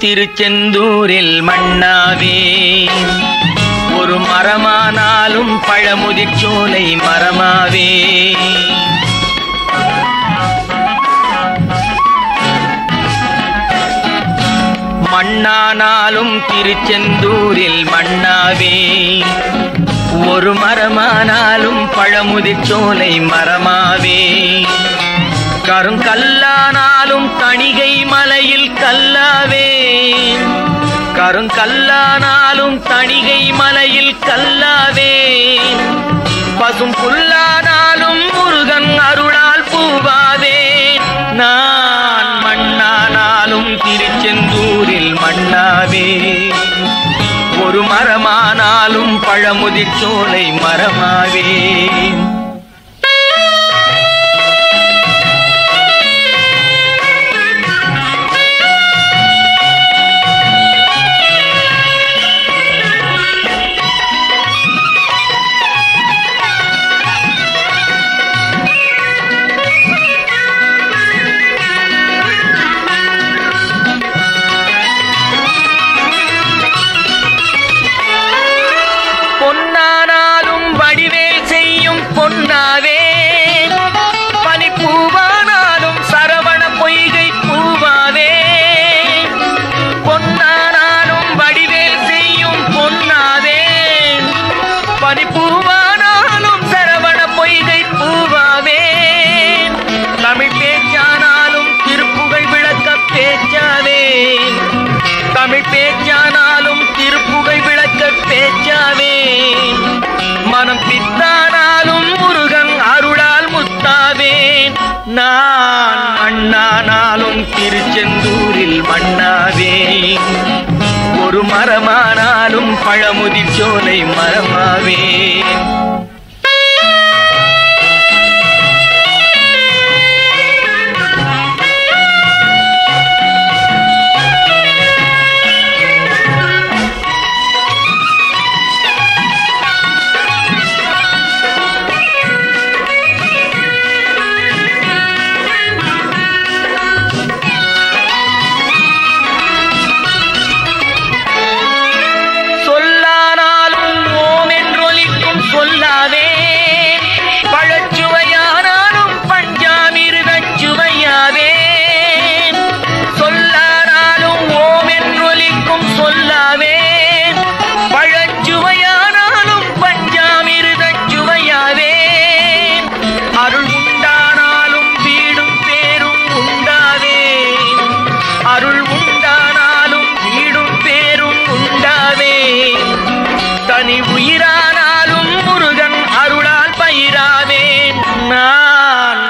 திருச்செந்தூரில் மண்ணாவே ஒரு மரமானாலும் பழமுதிர்ச்சோலை மரமாவே மண்ணானாலும் திருச்செந்தூரில் மண்ணாவே ஒரு மரமானாலும் பழமுதிர்ச்சோலை மரமாவே கருங்கல்லானாலும் தணிகை மலையில் கல்லாவே கருங்கல்லானாலும் தணிகை மலையில் கல்லாவே பசும் புல்லானாலும் முருகன் அருளால் பூவாவே நான் மண்ணானாலும் திருச்செந்தூரில் மண்ணாவே ஒரு மரமானாலும் பழமுதிர்ச்சோலை மரமாவே நான் மண்ணானாலும் திருச்செந்தூரில் மண்ணாவே ஒரு மரமானாலும் பழமுதிர்ச்சோலை மரமாவே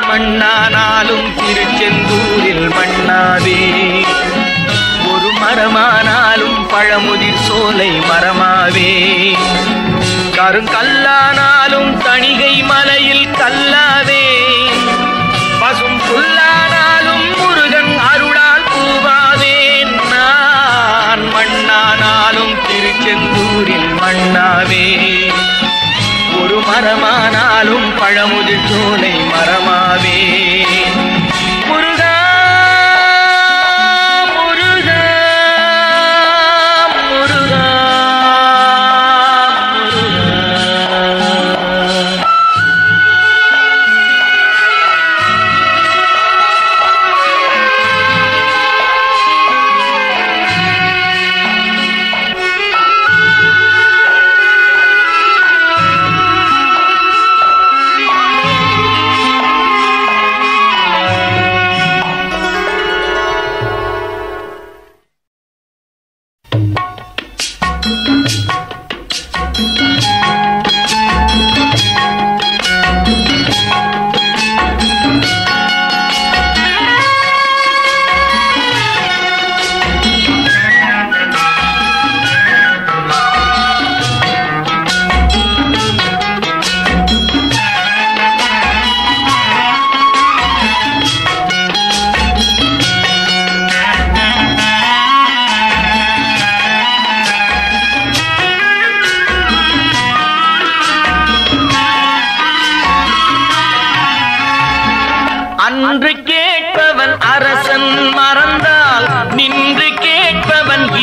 மண்ணானாலும் திருச்செந்தூரில் மண்ணாவே ஒரு மரமானாலும் பழமுதிர்ச்சோலை மரமாவே கருங்கல்லானாலும் தணிகை மலையில் கல்லாவே பசும் புல்லானாலும் முருகன் அருளால் பூவாவே நான் மண்ணானாலும் திருச்செந்தூரில் மண்ணாவே ஒரு மரமானாலும் பழமுதிர்ச்சோலை மரமாவே முருகா முருகா முருகா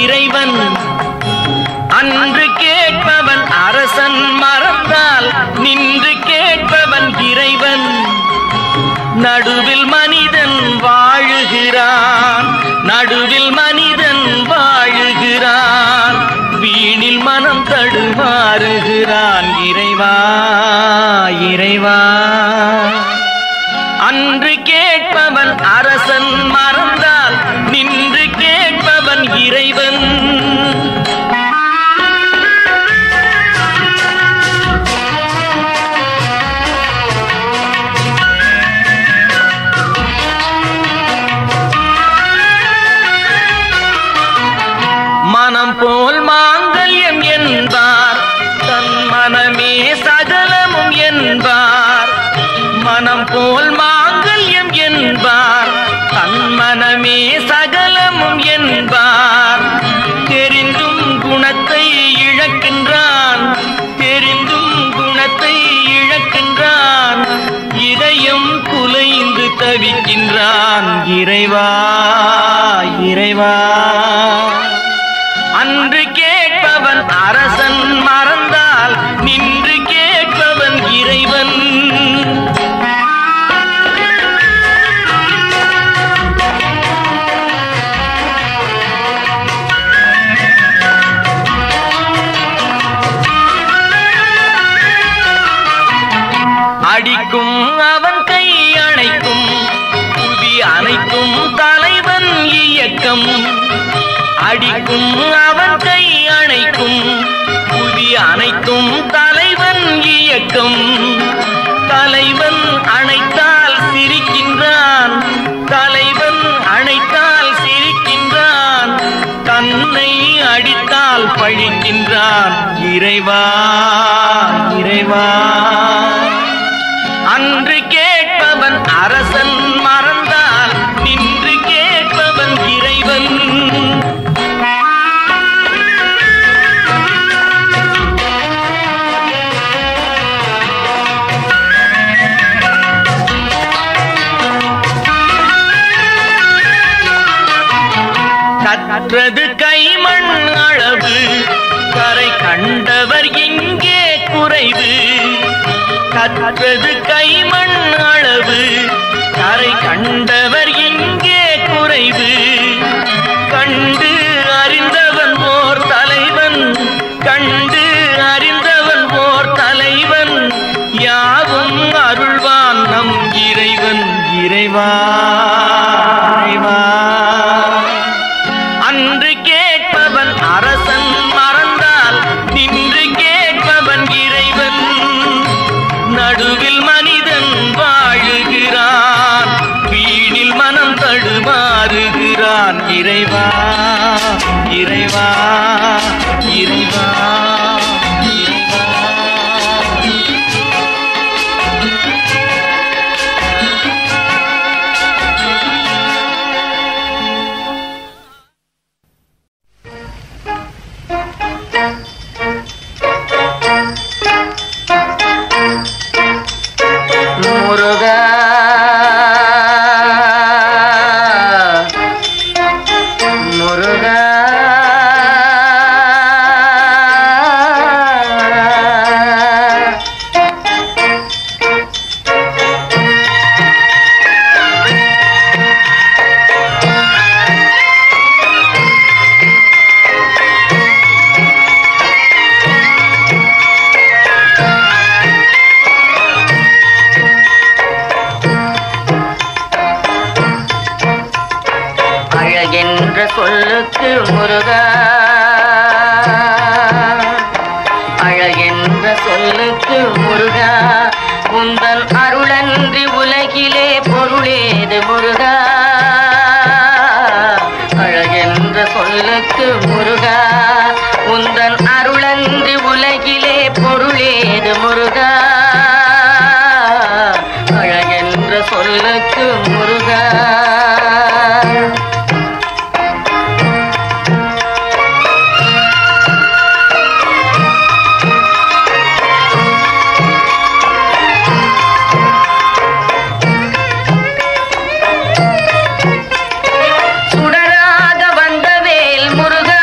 இறைவன். அன்று கேட்பவன் அரசன் மறந்தால் நின்று கேட்பவன் இறைவன். நடுவில் மனிதன் வாழுகிறான், நடுவில் மனிதன் வாழுகிறான். வீணில் மனம் தடுமாறுகிறான். இறைவா இறைவா. அன்று கேட்பவன் அரசன் மறந்தால் நின்று கேட்பவன் இறைவன். மனம் போல் மாங்கல்யம் என்பார், தன் மனமே சகலமும் என்பார். மனம் போல் மாங்கல்யம் என்பார், தன் மனமே சகலமும் என்பார். தெரிந்தும் குணத்தை இழக்கின்றான், தெரிந்தும் குணத்தை இழக்கின்றான். இதயம் குலைந்து தவிக்கின்றான். இறைவா இறைவா. அன்று கேட்பவன் அரசன் மறந்தால் நின்று கேட்பவன் இறைவன். அடிக்கும் அவன் கை அணைக்கும், புவி அனைத்தும் தலைவன் இயக்கம். அடிக்கும் அவன் கை அணைக்கும், புவி அனைத்தும் தலைவன் இயக்கம். தலைவன் அணைத்தால் சிரிக்கின்றான், தலைவன் அணைத்தால் சிரிக்கின்றான். தன்னை அடித்தால் பழிக்கின்றான். இறைவா இறைவா. அன்று கேட்பவன் அரசன் மறந்தால் நின்று கேட்பவன் இறைவன். கற்றது கைமண் அளவு, கரை கண்டவர் இங்கே குறைவு. கற்றது கைமண் அளவு, கரை கண்டவர் இங்கே குறைவு. கண்டு அறிந்தவன் ஓர் தலைவன், கண்டு அறிந்தவன் ஓர் தலைவன். யாவும் அருள்வான் நம் இறைவன். இறைவா இறைவா. அன்று கேட்பவன் அரசன் மறந்தால் நின்று கேட்பவன் இறைவன். நடுவில் மனிதன் வாழுகிறான், வீணில் மனம் தடுமாறுகிறான். இறைவா இறைவா இறைவா. முருகா முருகா. அழகென்ற சொல்லுக்கு முருகா, அழகென்ற சொல்லுக்கு முருகா. உந்தன் அருளன்றி உலகிலே பொருளேது முருகா. அழகென்ற சொல்லுக்கு முருகா. உந்தன் அருளன்றி உலகிலே பொருளேது முருகா. அழகென்ற சொல்லுக்கு முருகா. சுடராக வந்த வேல் முருகா,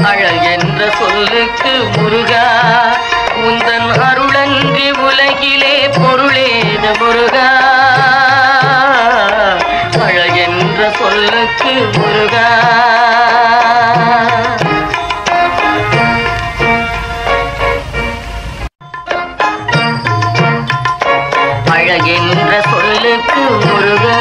அழகென்ற சொல்லுக்கு முருகா உந்தன் அருளன்றி உலகிலே பொருளேது முருகா அழகென்ற சொல்லுக்கு முருகா அழகென்ற சொல்லுக்கு முருகா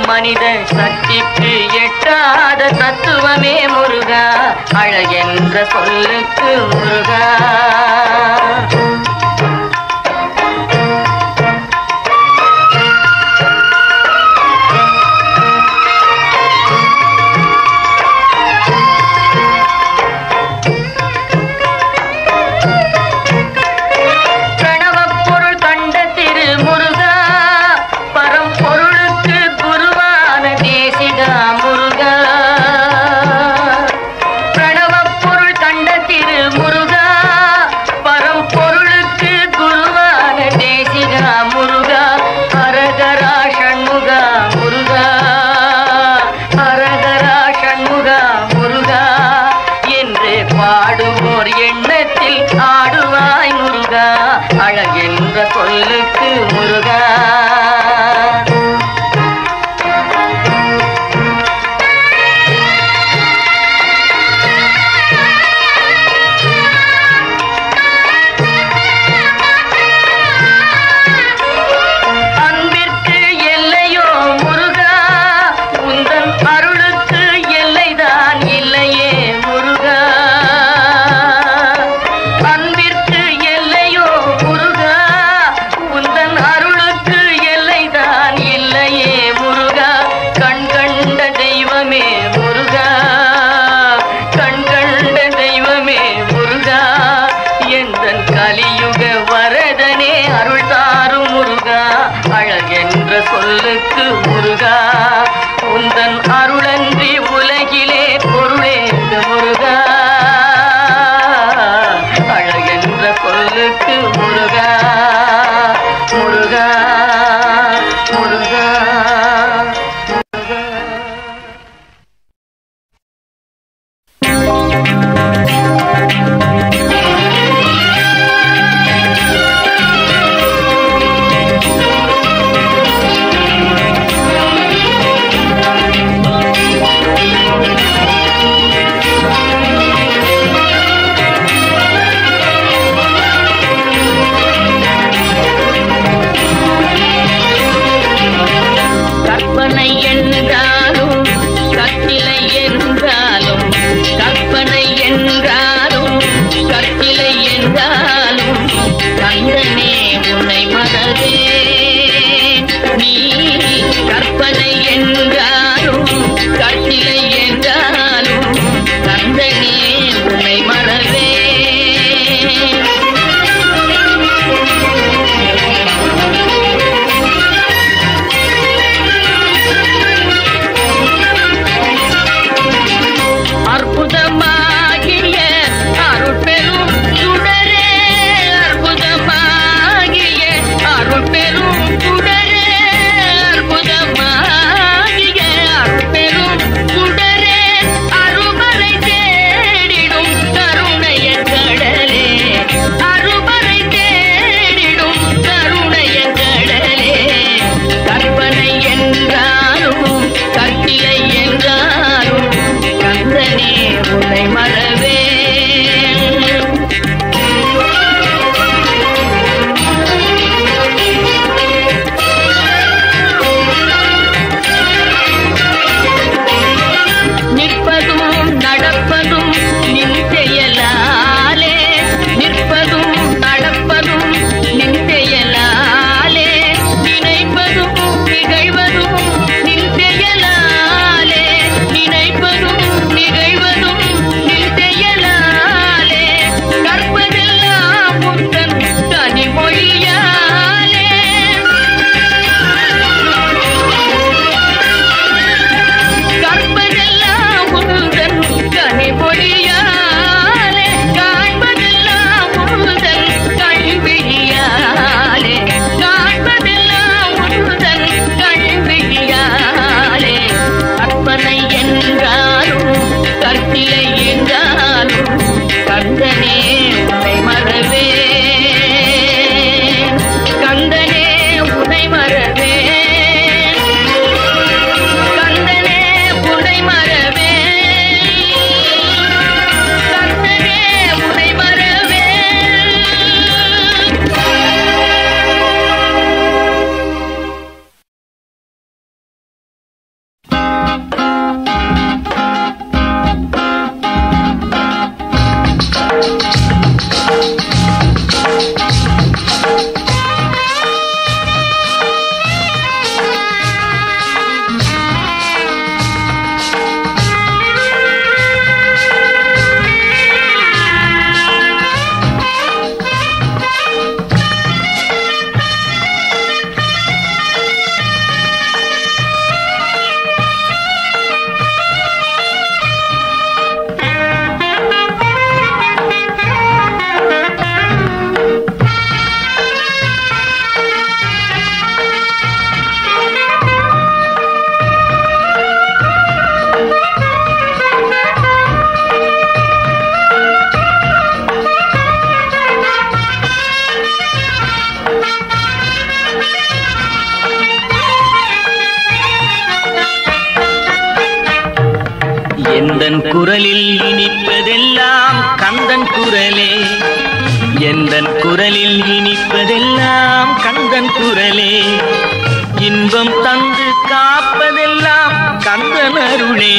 மனித சக்திக்கு எட்டாத தத்துவமே முருகா அழகென்ற சொல்லுக்கு முருகா பாடுவோர் எண்ணத்தில் ஆடுவாய் முருகா அழகென்ற சொல்லுக்கு முருகா அன்பிற்கு எல்லையோ முருகா உந்தன் அருளுக்கு எல்லைதான் இல்லையே முருகா கலியுக வரதனே அருள் தாரும் முருகா அழகென்ற சொல்லுக்கு முருகா உந்தன் அருளன்றி உலகிலே பொருளேது முருகா அழகென்ற சொல்லுக்கு முருகா முருகா முருகா கற்பனை என்றாலும் கட்டிலை என்றாலும் கற்பனை என்றாலும் கட்டிலை என்றாலும் கந்தனே உன்னை மறவேன் நீ கற்பனை என்றாலும் கட்டிலை என்றாலும் கந்தனே உன்னை மறவேன் அற்புதமாகிய அருட்பெரும் சுடரே அற்புதமாகிய அருட்பெரும் மறவே கந்தனே உனை மறவே கந்தனே உனை மறவே எந்தன் குரலில் இனிப்பதெல்லாம் கந்தன் குரலே எந்தன் குரலில் இனிப்பதெல்லாம் கந்தன் குரலே இன்பம் தந்து காப்பதெல்லாம் கந்தன் அருளே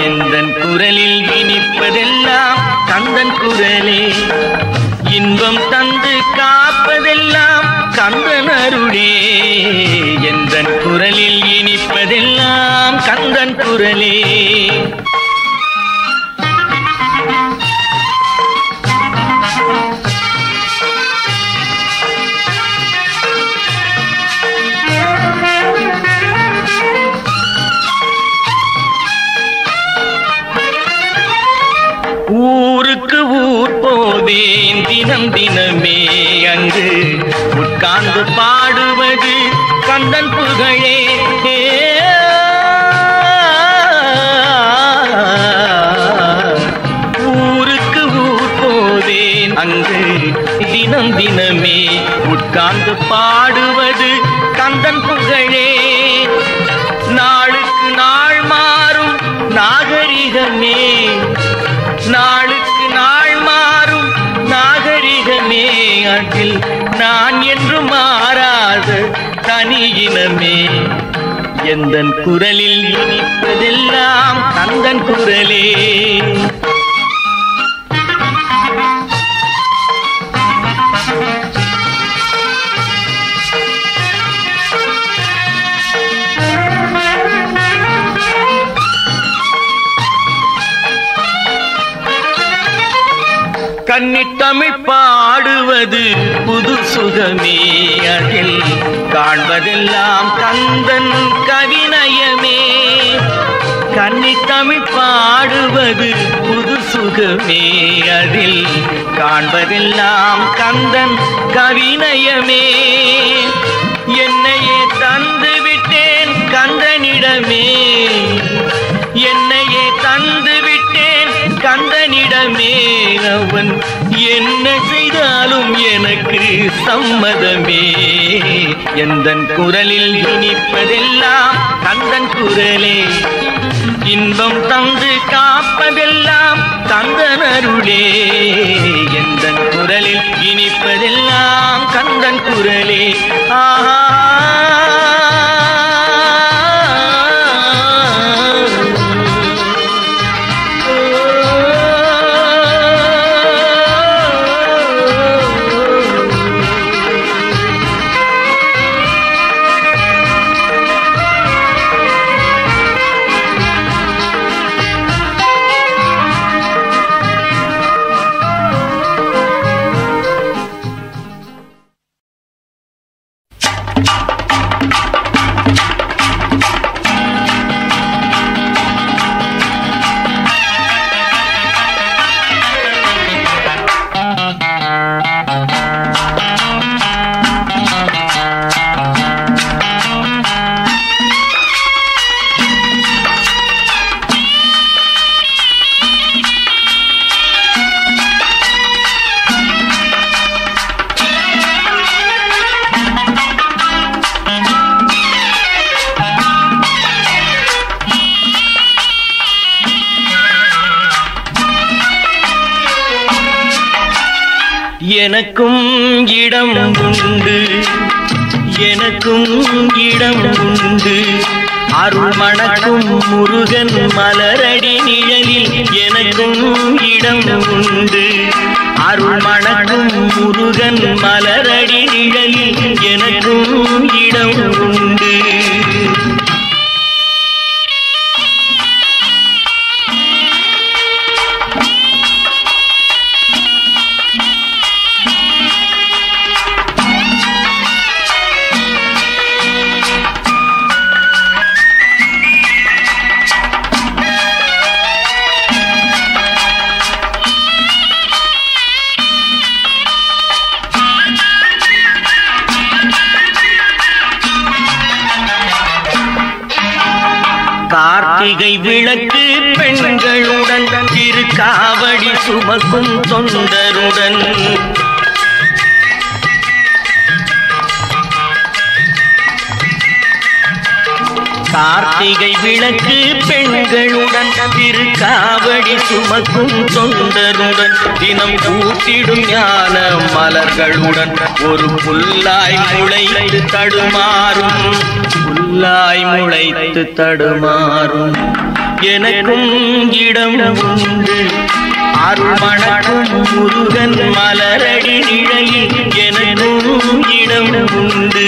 எந்தன் குரலில் இனிப்பதெல்லாம் கந்தன் குரலே இன்பம் தந்து காப்பதெல்லாம் கந்தன் அருளே எந்தன் குரலில் இனிப்பதெல்லாம் கந்தன் குரலே ஊருக்கு ஊர் போவேன் தினம் தினமே அங்கு உட்கார்ந்து பாடுவது கந்தன் புகழே ஊருக்கு ஊர் போவேன் அங்கு தினம் தினமே உட்கார்ந்து பாடுவது கந்தன் புகழே நாளுக்கு நாள் மாறும் நாகரிகமே நாளுக்கு நாள் மாறும் நாகரிகமே அதில் நான் என்று மாறாத தனியினமே எந்தன் குரலில் இனிப்பதெல்லாம் கந்தன் குரலே கன்னித்தமிழ் பாடுவது புது சுகமே அதில் காண்பதெல்லாம் கந்தன் கவிநயமே கன்னித்தமிழ் பாடுவது புது சுகமே அதில் காண்பதெல்லாம் கந்தன் கவிநயமே என்னையே தந்து விட்டேன் கந்தனிடமே என்னையே தந்து விட்டேன் கந்தனிடமே அவன் என்ன செய்தாலும் எனக்கு சம்மதமே எந்தன் குரலில் இனிப்பதெல்லாம் கந்தன் குரலே இன்பம் தந்து காப்பதெல்லாம் கந்தன் அருளே எந்தன் குரலில் இனிப்பதெல்லாம் கந்தன் குரலே ஆஹா எனக்கும் இடம் உண்டு, எனக்கும் இடம் உண்டு. அருள் மணக்கும் முருகன் மலரடி நிழலில் எனக்கும் இடம் உண்டு. அருள் மணக்கும் முருகன் மலரடி நிழலில் எனக்கும் இடம் உண்டு. கார்த்திகை விளக்கு பெண்களுடன் திருக்காவடி சுமக்கும் தொண்டருடன் கார்த்திகை விளக்கு பெண்களுடன் திருக்காவடி சுமக்கும் தொண்டருடன் தினம் கூட்டிடும் ஞான மலர்களுடன் ஒரு புல்லாய் முளைத்து தடுமாறும், புல்லாய் முளைத்து தடுமாறும். எனக்கும் இடம் உண்டு, அருள் மணக்கும் முருகன் மலரடி நிழலில் எனக்கும் இடம் உண்டு.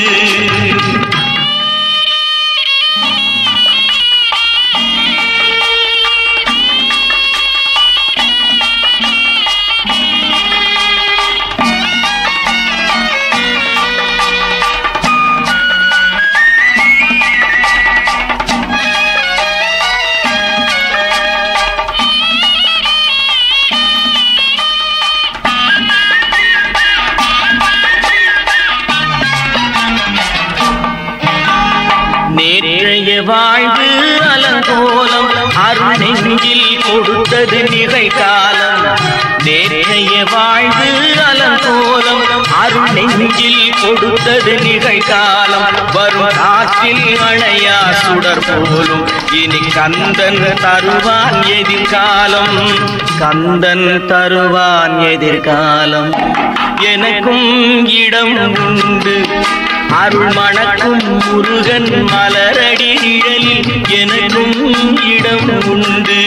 நேற்றைய வாழ்வு அலங்கோலம் அருள் நெஞ்சில் கொடுத்தது நிகழ்காலம். நேற்றைய வாழ்வு அலங்கோலம் அருள் நெஞ்சில் கொடுத்தது நிகழ்காலம். வரும் காற்றில் மழையா சுடர் போலும் இனி கந்தன் தருவான் எதிர்காலம், கந்தன் தருவான் எதிர்காலம். எனக்கும் இடம் உண்டு, அருள் மணக்கும் முருகன் மலரடி நிழலில் எனக்கும் இடம் உண்டு.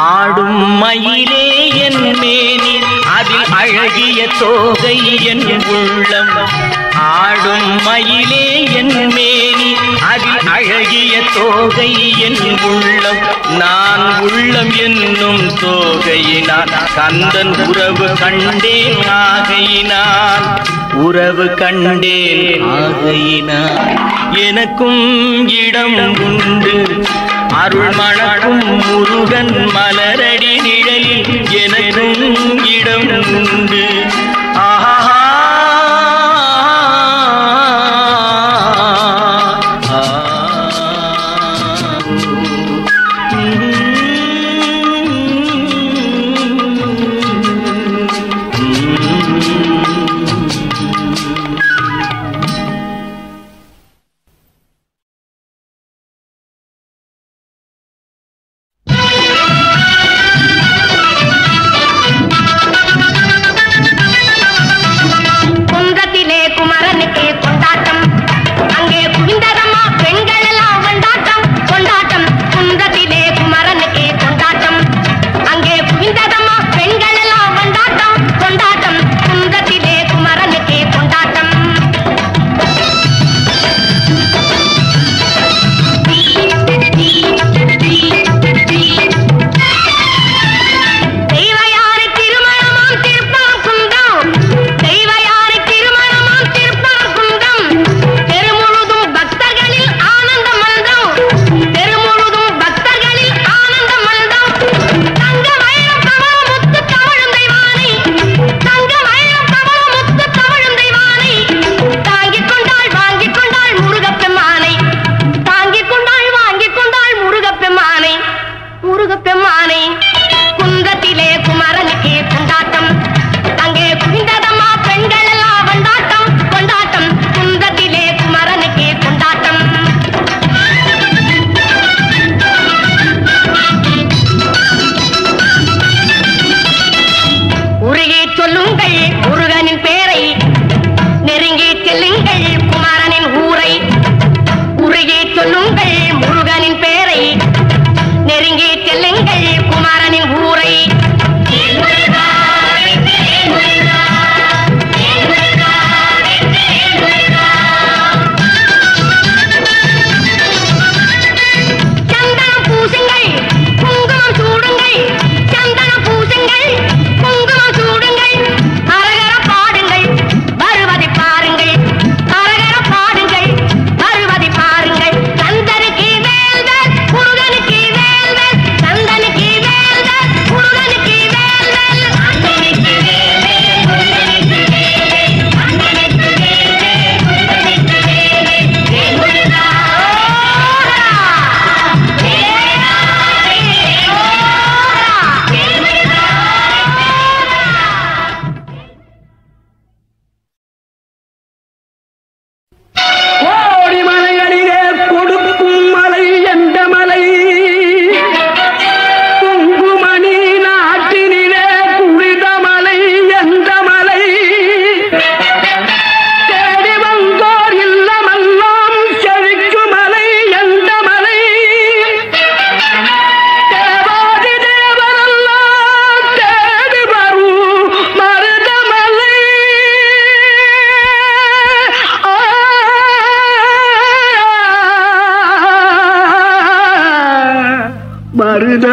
ஆடும் மயிலே என் மேனி அதில் அழகிய தோகை என் உள்ளம். ஆடும் மயிலே என் மேனி அதில் அழகிய தோகை என் உள்ளம். நான் உள்ளம் என்னும் தோகையினால் கந்தன் உறவு கண்டேன் ஆகையினால், உறவு கண்டேன் ஆகையினால். எனக்கும் இடம் உண்டு, அருள் மணக்கும் முருகன் மலரடி நிழலில் எனக்கும் இடம் உண்டு. ஆஹா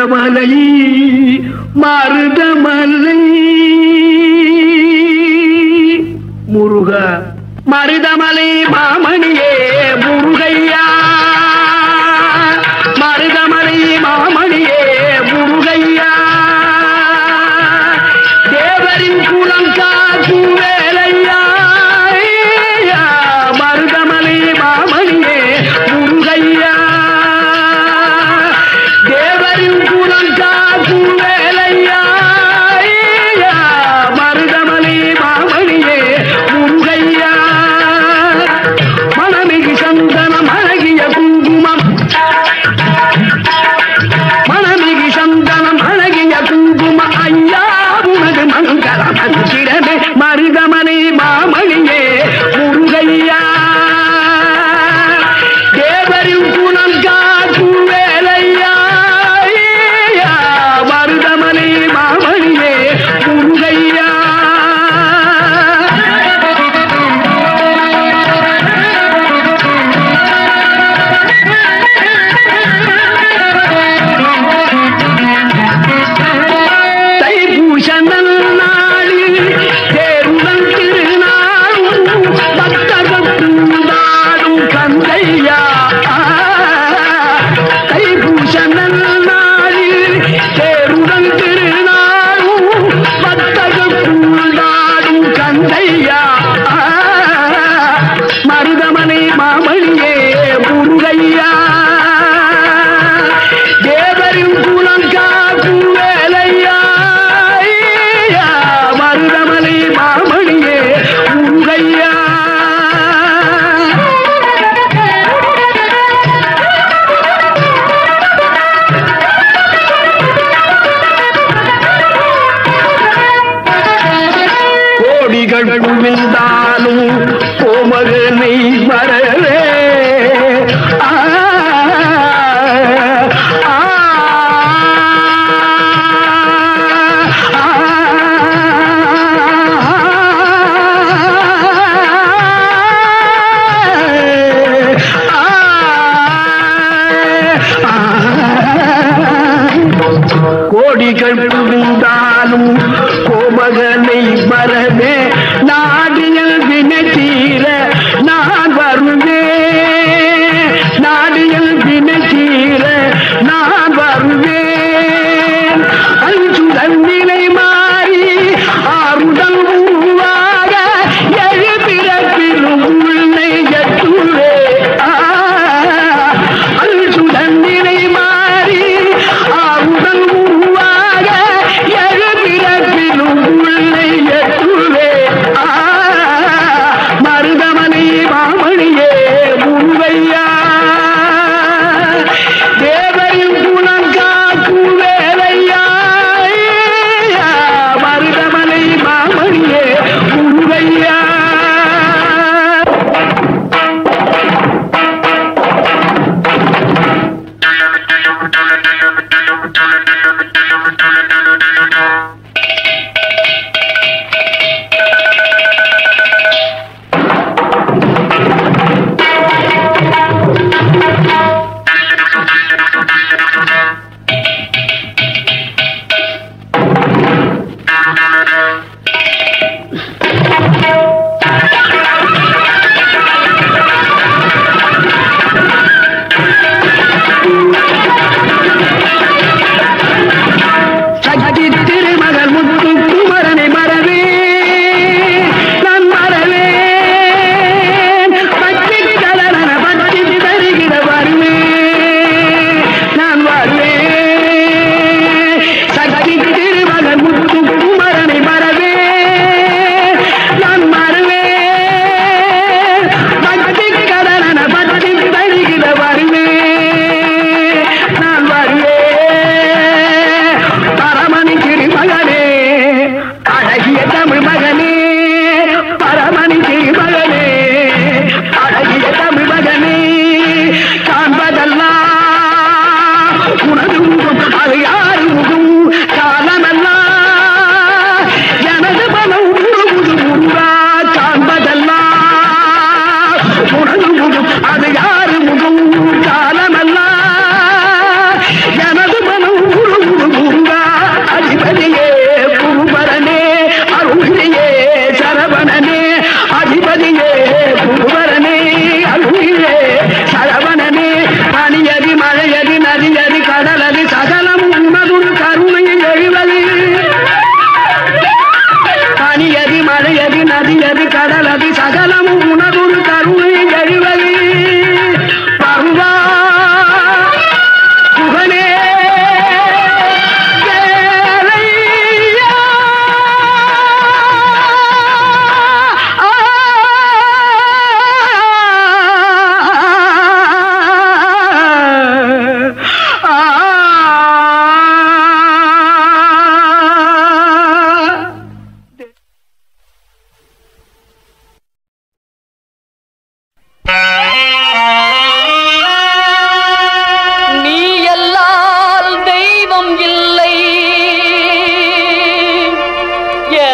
மருதமலை மருதமலை முருக மருதமலை மாமணியே முருகையா மருதமலை மாமணியே முருகையா தேவரின் குலம் காக்கும் வேலையா மருதமலை மாமணியே முருகையா தேவரின் குலம் காக்கும் வேலையா மருதமலை மாமணியே முருகையா மனமிகு சந்தனம் அழகிய குங்குமம் மனமிகு சந்தனம் அழகிய குங்கும ஐயா உனது மங்கள மந்திரமே மருதமலை மாமணியே முருகையா தேவரின் குலம் காக்கும் வேலையா மருதமலை மாமணியே முருகையா தைப்பூச நன்னாளில் தேருடன் திருநாளும் பக்தர்கள் கூடாடும் கந்தையா தைப்பூச நன்னாளில் தேருடன் திருநாளும் பக்தர்கள் கூடாடும் கந்தையா மருதமலை மாமணியே முருகையா தேவரின் குலம் காக்கும் வேலையா மருதமலை மாமணியே முருகையா கோடிகள் குவிந்தாலும் கோமகனை வரவே ஆ ஆ கோடிகள் குவிந்தாலும் கோமகனை வரவே நாடியல் வினை தீர நான் வருவேன் நாடியல் வினை தீர நான் வருவேன் அஞ்சுதல் நிலை மாறி ஆறுதல் உருவாக எழுபிறப்பிலும் உள்ளே எட்டுவே அஞ்சுதல் நிலை மாறி ஆறுதல் உருவாக எழுபிறப்பிலும் உள்ளே எட்டுவே மருதமலை மாமணியே முருகையா தேவரின் குலம் காக்கும் வேலையா மருதமலை மாமணியே முருகையா திருமகள் முத்து குமரனை மறவே நான் மறவேன் பற்றி கலரன பற்றி தருகிற வருவேன் நான் வருவேன் சக்தி திருமகள் முத்து குமரனை மறவே நான் மறவேன் பற்றி கலரன பற்றி தருகிற வருவேன் நான் வருவேன் பரமணி திருமகனே அழகிய தமிழ் மகனே பரமணி திருமகனே அழகிய தமிழ் மகனே காண்பதெல்லாம் உனது முகம் அது யாரு முகம் காலமெல்லாம் எனது மனம் உருகுது முருகா காண்பதெல்லாம் உனது முகம் அது யாரு முகம் காலமெல்லாம் எனது மனம் உருகுது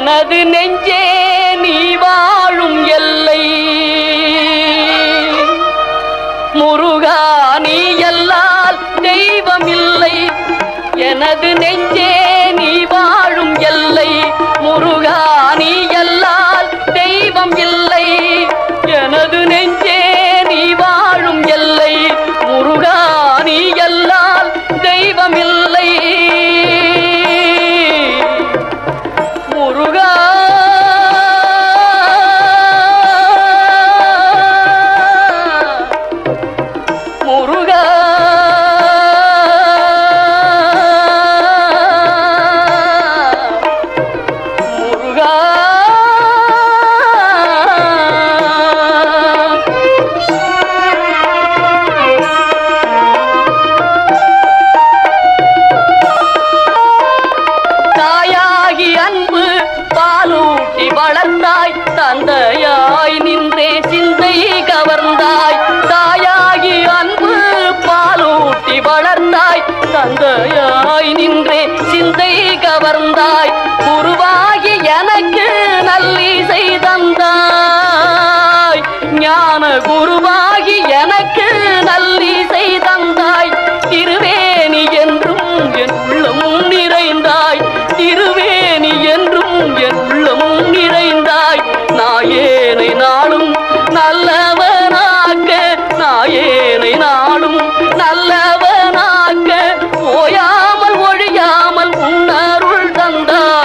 எனது நெஞ்சே நீ வாழும் எல்லை முருகா நீ எல்லால் தெய்வமில்லை எனது நெஞ்சே நீ வாழும் எல்லை முருகா நீ எல்லால் தெய்வம் இல்லை எனது நெஞ்சே நீ வாழும் எல்லை முருகா நீ எல்லால் தெய்வமில்லை முருகா முருகா முருகா தாயாகி அன்பு பாலூட்டி வளர்ந்தாய் தந்தையாய் நின்றே சிந்தை கவர்ந்தாய் தாயாகி அன்பு பாலூட்டி வளர்ந்தாய் தந்தையாய் நின்றே சிந்தை கவர்ந்தாய் குருவாகி எனக்கு நல்லிசை தந்தாய் ஞான குருவாகி எனக்கு நல்லிசை தந்தாய் திருவேணி என்றும் என் உள்ளம் நிறைந்தாய் திருவேணி என்றும் என் உள்ளம் நிறைந்தாய் நாயேனை நாளும் நல்லவனாக்க நாயேனை நாளும் நல்லவனாக்க ஓயாமல் ஒழியாமல் உன்னருள் தந்தாய்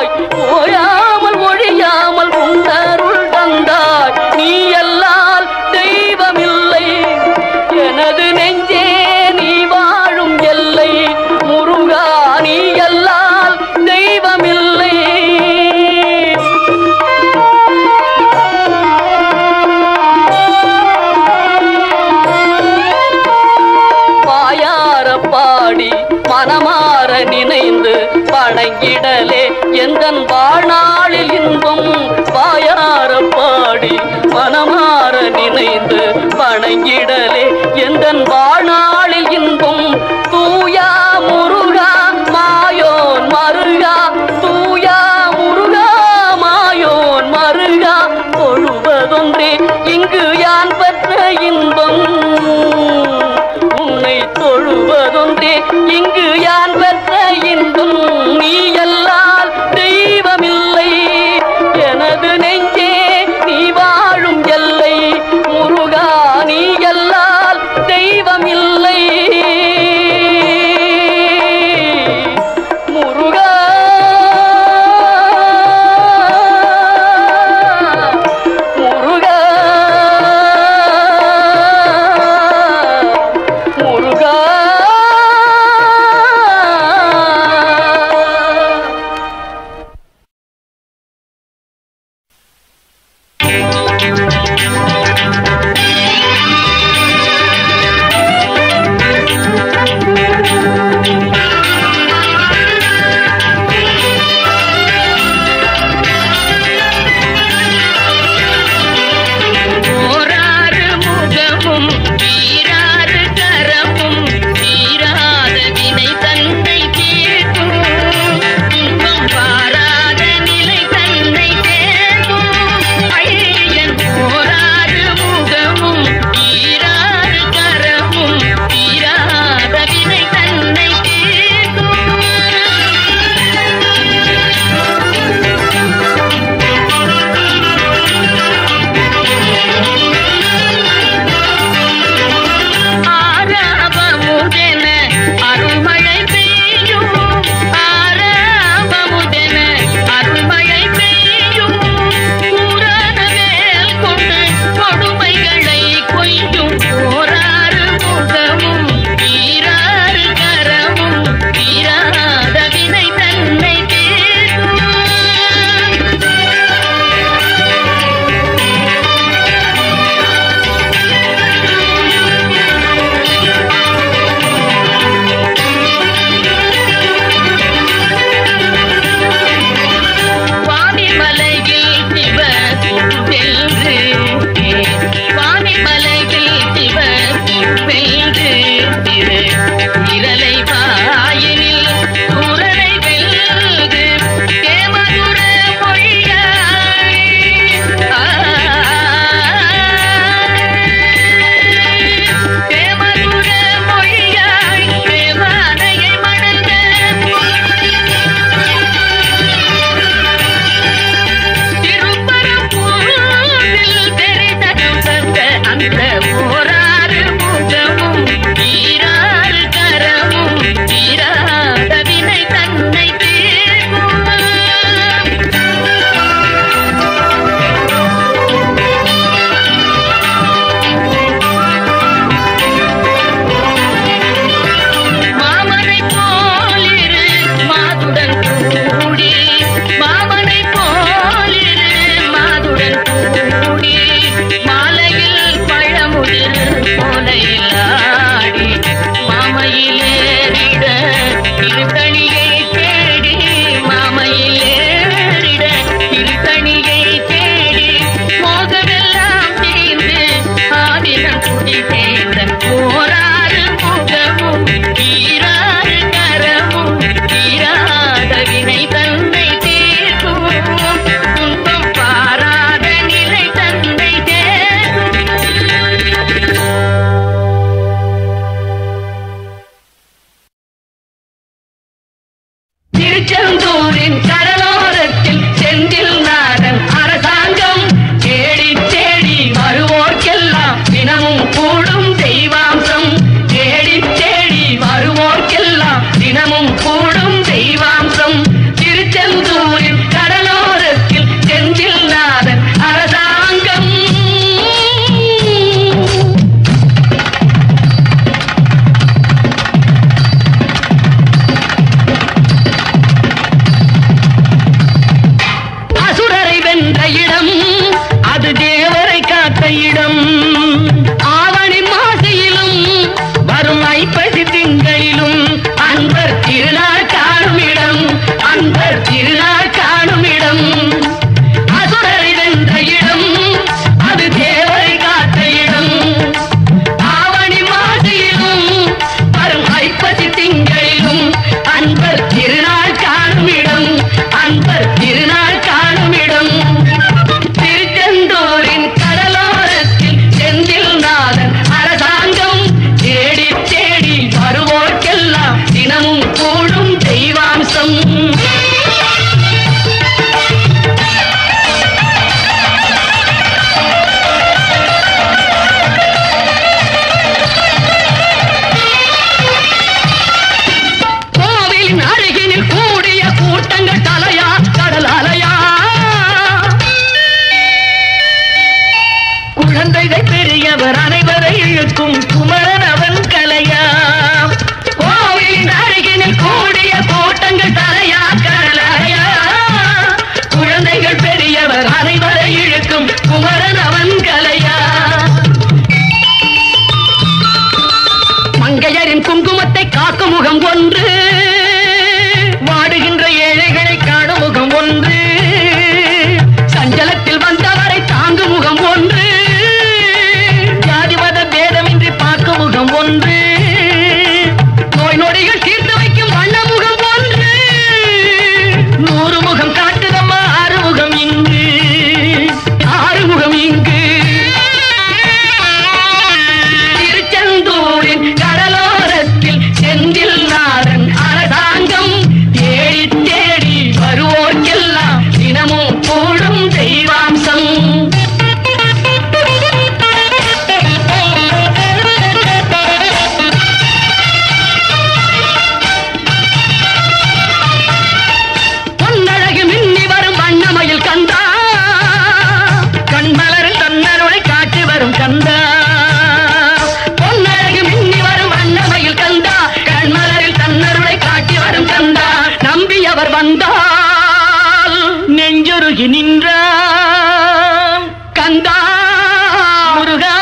வந்தார் முருகா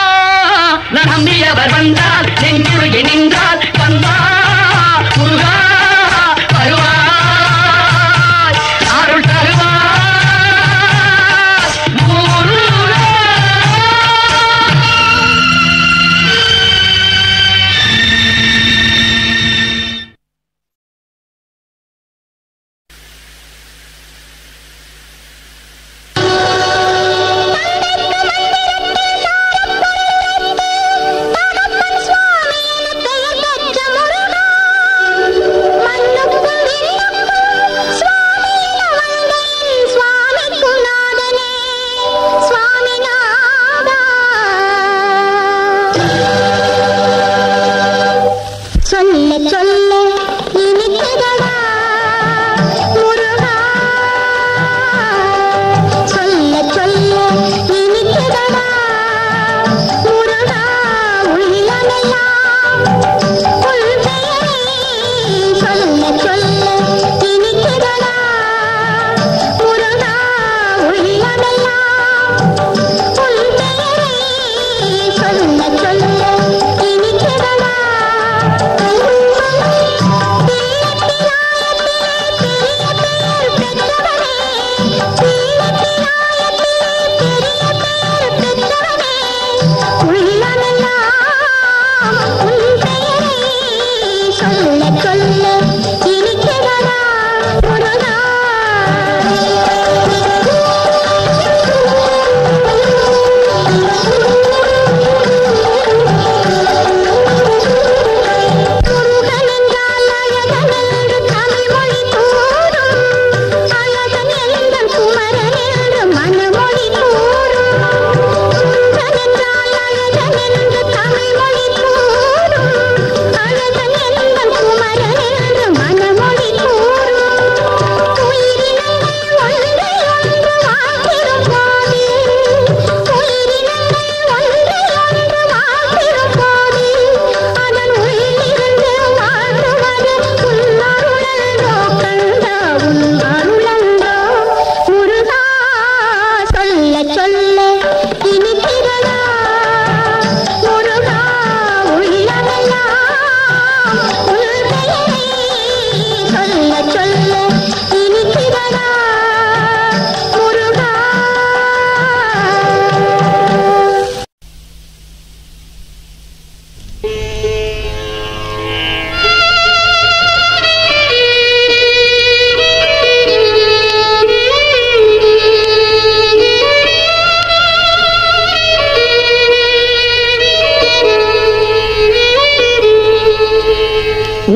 நம்பியவர் வந்தார் நெஞ்சுருகி நின்றார் வந்தார் முருகா வருவாய் அருள் தருவாய் முருகா.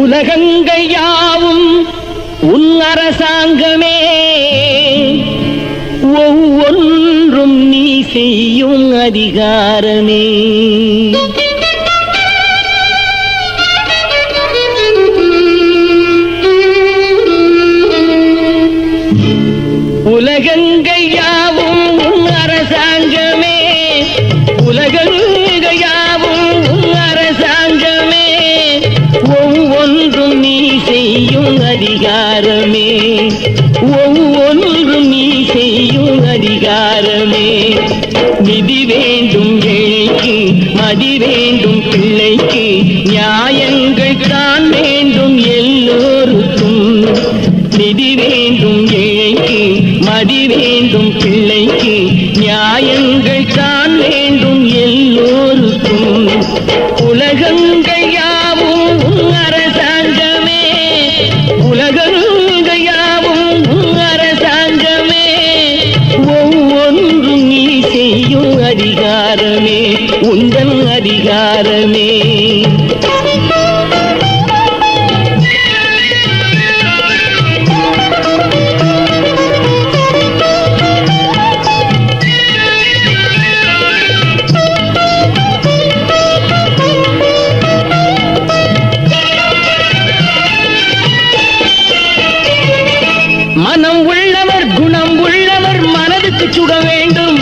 உலகங்கள் யாவும் உன் அரசாங்கமே, ஒவ்வொன்றும் நீ செய்யும் அதிகாரமே. உலகங்கள் யாவும் உன் அரசாங்கமே, உலகங்கள் யாவும் உன் அரசாங்கமே, ஒவ்வொன்றும் நீ செய்யும் அதிகாரமே, ஒவ்வொன்றும் நீ செய்யும் அதிகாரமே. நிதி வேண்டும் ஏழைக்கு, மதி வேண்டும் பிள்ளைக்கு, நியாயங்கள் தான் வேண்டும் எல்லோருக்கும். நிதி வேண்டும் ஏழைக்கு, மதி வேண்டும் பிள்ளைக்கு, நியாயங்கள் தான் வேண்டும் எல்லோருக்கும். உலகங்கள் யாவும் உன் அரசாங்கமே, உலகங்கள் யாவும் உன் அரசாங்கமே, ஒவ்வொன்றும் நீ செய்யும் அதிகாரமே, உந்தன் அதிகாரமே. மனம் உள்ளவர் குணம் உள்ளவர் மனதுக்கு சுட வேண்டும்,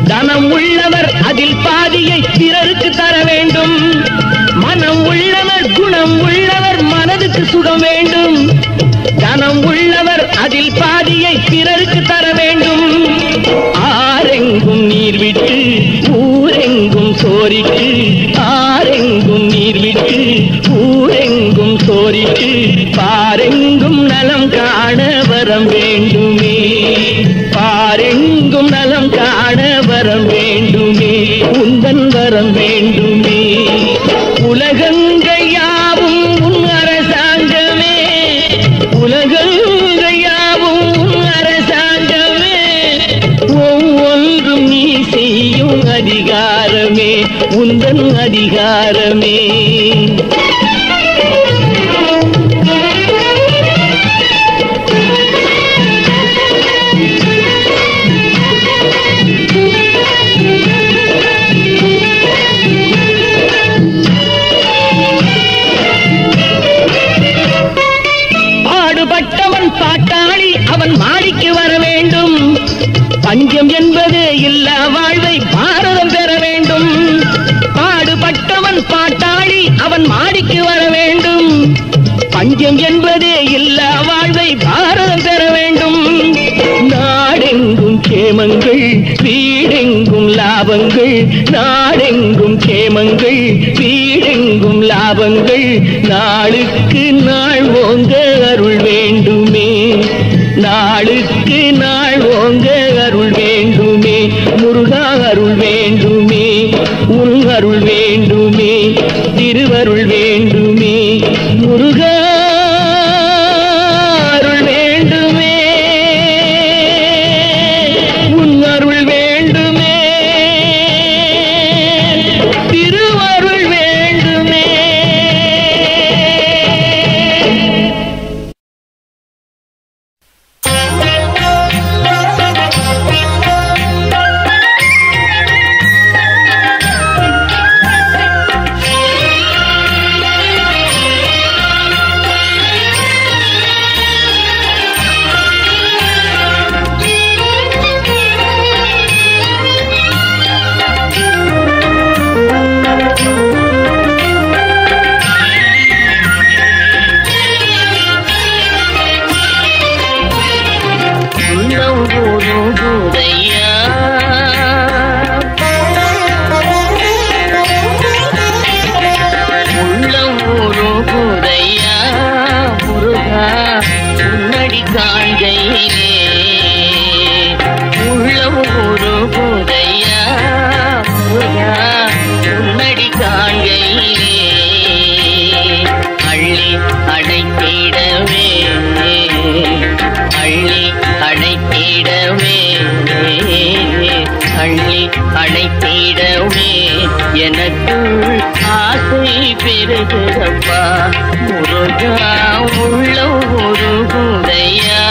தனம் உள்ளவர் அதில் பாதியை பிறருக்கு தர வேண்டும். மனம் உள்ளவர் குணம் உள்ளவர் மனதுக்கு சுட வேண்டும், தனம் உள்ளவர் அதில் பாதியை பிறருக்கு தர வேண்டும். ஆரெங்கும் நீ நீர்விட்டு ஊரெங்கும் சோரிட்டு ஆரெங்கும் நீர்விட்டு ஊரெங்கும் சோரிட்டு பாரெங்கும் நலம் காண வரம் வேண்டுமே பாரெங்கும் நலம் காண வரம் வேண்டுமே உந்தன் வரம் வேண்டுமே உலகங்கள் யாவும் உன் அரசாங்கமே உலகங்கள் யாவும் உன் அரசாங்கமே ஒவ்வொன்றும் நீ செய்யும் அதிகாரமே உந்தன் அதிகாரமே பாட்டாளி அவன் மாடிக்கு வர வேண்டும் பஞ்சம் என்பது இல்லா வாழ்வை பாரதம் பெற வேண்டும் பாடுபட்டவன் பாட்டாளி அவன் மாடிக்கு வர வேண்டும் பஞ்சம் என்பது இல்லா வாழ்வை பாரதம் பெற வேண்டும் நாடெங்கும் கேமங்கள் வீடெங்கும் லாபங்கள் நாடெங்கும் கேமங்கள் வீடெங்கும் லாபங்கள் நாளுக்கு நாள் ஓங்க அருள் வேண்டுமே நாளுக்கு நாள் ஓங்க அருள் வேண்டுமே முருகா அருள் வேண்டுமே உன் அருள் வேண்டுமே திருவருள் வேண்டுமே முருகா அருள் வேண்டுமே உன் அருள் வேண்டுமே திருவருள் வேண்டுமே அழைத்திடவே எனக்குள் ஆசை பெருகுதப்பா முருகா உள்ள ஒரு குதையா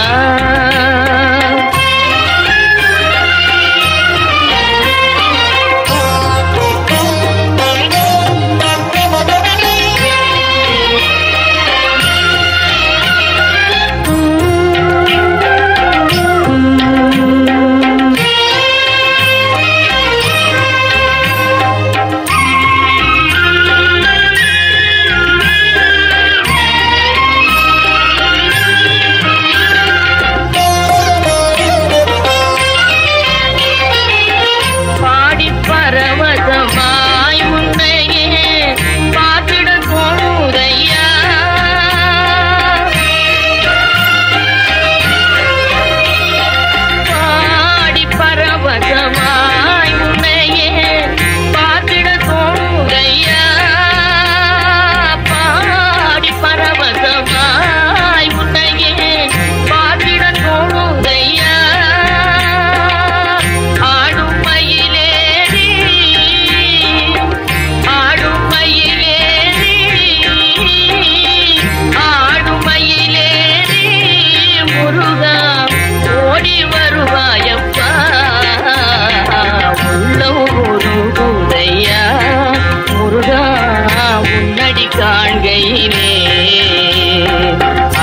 காண்கையிலே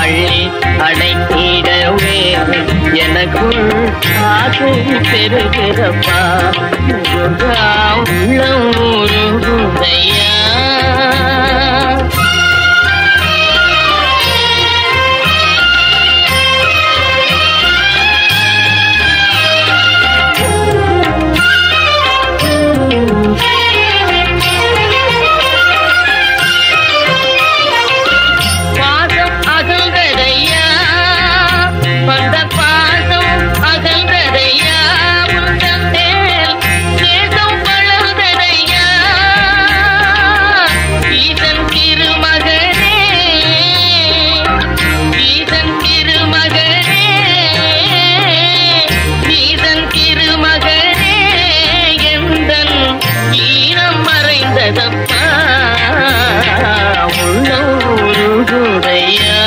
அள்ளி அடைத்திடவே எனக்குள் ஆசை பெருகிறப்பா முருகா உள்ளம் உருகுதையா உருகுதையா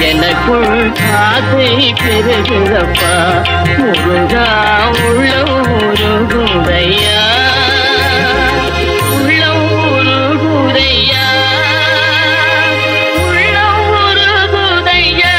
எனக்குள் ஆசை பெருகிறப்பா முருகா உள்ள உருகுதையா உள்ள உருகுதையா உள்ள உருகுதையா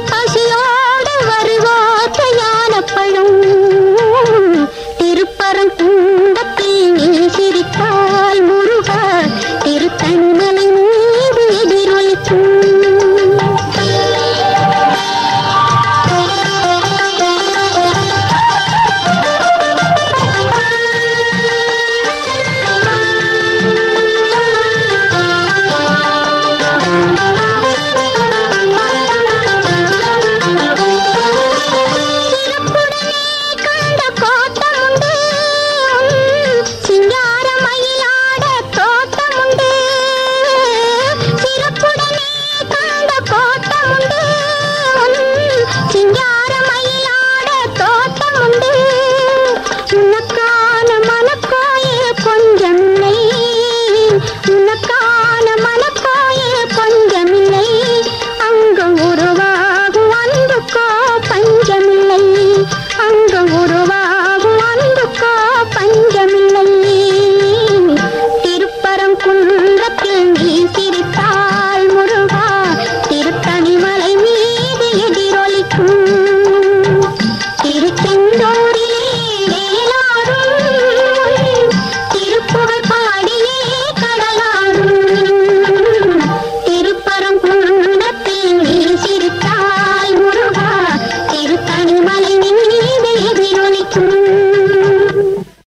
பசி